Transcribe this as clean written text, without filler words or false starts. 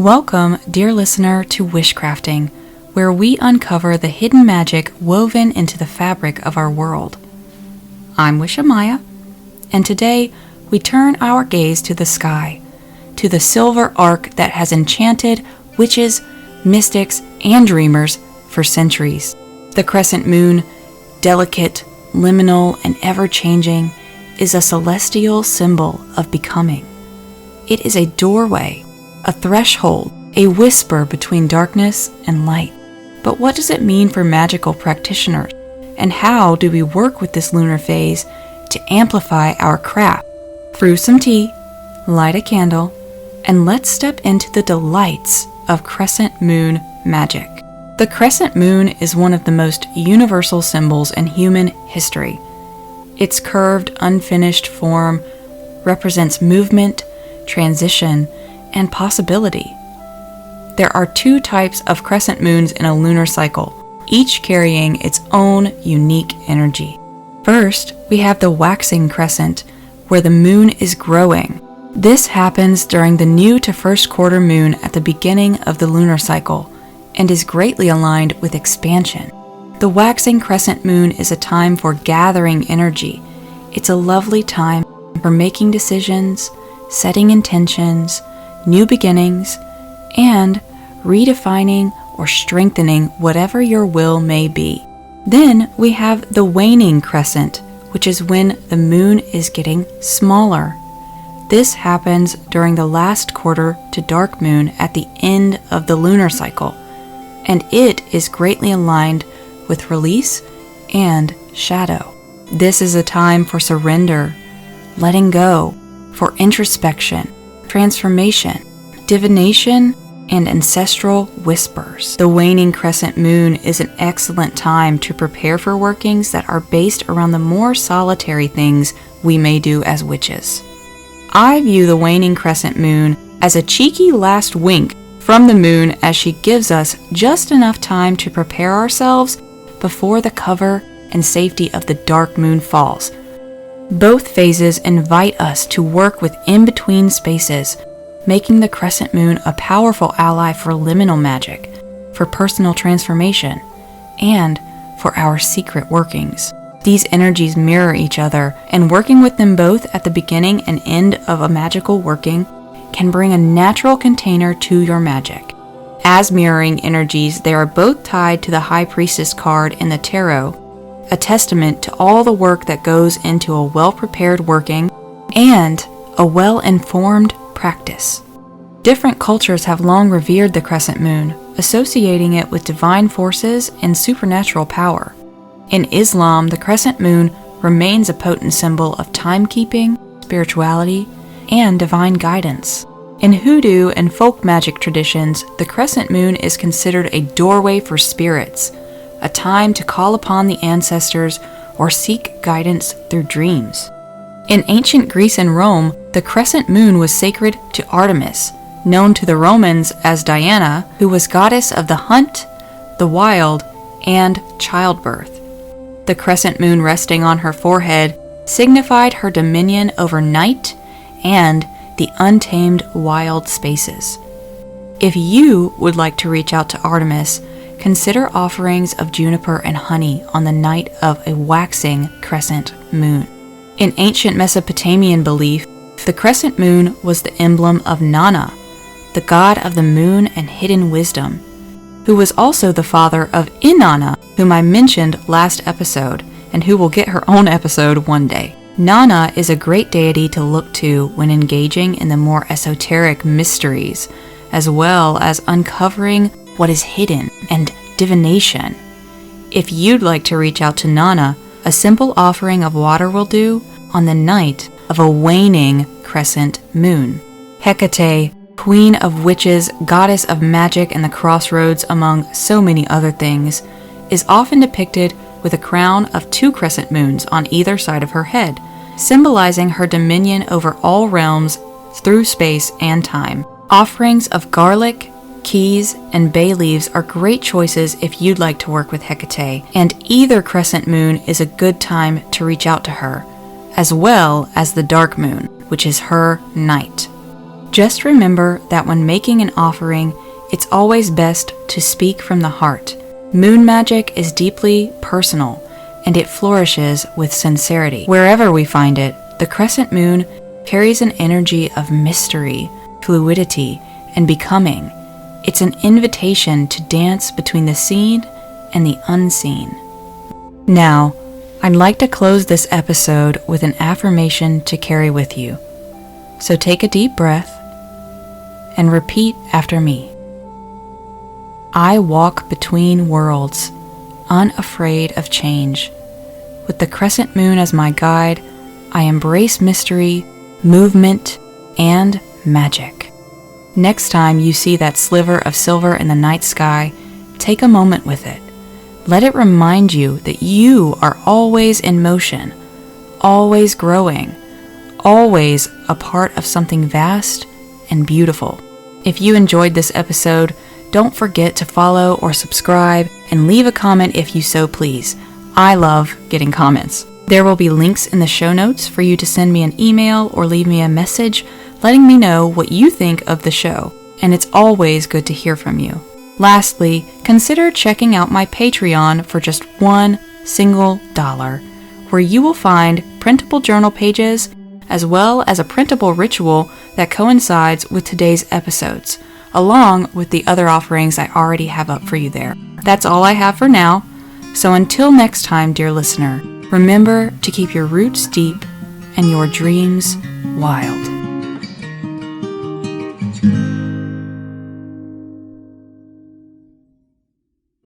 Welcome, dear listener, to Wishcrafting, where we uncover the hidden magic woven into the fabric of our world. I'm Wishamaya, and today we turn our gaze to the sky, to the silver arc that has enchanted witches, mystics, and dreamers for centuries. The crescent moon, delicate, liminal, and ever-changing, is a celestial symbol of becoming. It is a doorway, a threshold, a whisper between darkness and light. But what does it mean for magical practitioners? And how do we work with this lunar phase to amplify our craft? Brew some tea, light a candle, and let's step into the delights of crescent moon magic. The crescent moon is one of the most universal symbols in human history. Its curved, unfinished form represents movement, transition, and possibility. There are two types of crescent moons in a lunar cycle, each carrying its own unique energy. First, we have the waxing crescent, where the moon is growing. This happens during the new to first quarter moon at the beginning of the lunar cycle, and is greatly aligned with expansion. The waxing crescent moon is a time for gathering energy. It's a lovely time for making decisions, setting intentions, new beginnings, and redefining or strengthening whatever your will may be. Then we have the waning crescent, which is when the moon is getting smaller. This happens during the last quarter to dark moon at the end of the lunar cycle, and it is greatly aligned with release and shadow. This is a time for surrender, letting go, for introspection, transformation, divination, and ancestral whispers. The waning crescent moon is an excellent time to prepare for workings that are based around the more solitary things we may do as witches. I view the waning crescent moon as a cheeky last wink from the moon as she gives us just enough time to prepare ourselves before the cover and safety of the dark moon falls. Both phases invite us to work with in-between spaces, making the crescent moon a powerful ally for liminal magic, for personal transformation, and for our secret workings. These energies mirror each other, and working with them both at the beginning and end of a magical working can bring a natural container to your magic. As mirroring energies, they are both tied to the High Priestess card in the tarot, a testament to all the work that goes into a well-prepared working and a well-informed practice. Different cultures have long revered the crescent moon, associating it with divine forces and supernatural power. In Islam, the crescent moon remains a potent symbol of timekeeping, spirituality, and divine guidance. In Hoodoo and folk magic traditions, the crescent moon is considered a doorway for spirits, a time to call upon the ancestors or seek guidance through dreams. In ancient Greece and Rome, the crescent moon was sacred to Artemis, known to the Romans as Diana, who was goddess of the hunt, the wild, and childbirth. The crescent moon resting on her forehead signified her dominion over night and the untamed wild spaces. If you would like to reach out to Artemis, consider offerings of juniper and honey on the night of a waxing crescent moon. In ancient Mesopotamian belief, the crescent moon was the emblem of Nana, the god of the moon and hidden wisdom, who was also the father of Inanna, whom I mentioned last episode, and who will get her own episode one day. Nana is a great deity to look to when engaging in the more esoteric mysteries, as well as uncovering what is hidden and divination. If you'd like to reach out to Nana, a simple offering of water will do on the night of a waning crescent moon. Hecate, queen of witches, goddess of magic and the crossroads among so many other things, is often depicted with a crown of 2 crescent moons on either side of her head, symbolizing her dominion over all realms through space and time. Offerings of garlic, keys, and bay leaves are great choices if you'd like to work with Hecate, and either crescent moon is a good time to reach out to her, as well as the dark moon, which is her night. Just remember that when making an offering, it's always best to speak from the heart. Moon magic is deeply personal, and it flourishes with sincerity. Wherever we find it, the crescent moon carries an energy of mystery, fluidity, and becoming. It's an invitation to dance between the seen and the unseen. Now, I'd like to close this episode with an affirmation to carry with you. So take a deep breath and repeat after me. I walk between worlds, unafraid of change. With the crescent moon as my guide, I embrace mystery, movement, and magic. Next time you see that sliver of silver in the night sky, take a moment with it. Let it remind you that you are always in motion, always growing, always a part of something vast and beautiful. If you enjoyed this episode, don't forget to follow or subscribe and leave a comment if you so please. I love getting comments. There will be links in the show notes for you to send me an email or leave me a message letting me know what you think of the show, and it's always good to hear from you. Lastly, consider checking out my Patreon for just $1 single, where you will find printable journal pages as well as a printable ritual that coincides with today's episodes, along with the other offerings I already have up for you there. That's all I have for now, so until next time, dear listener, remember to keep your roots deep and your dreams wild.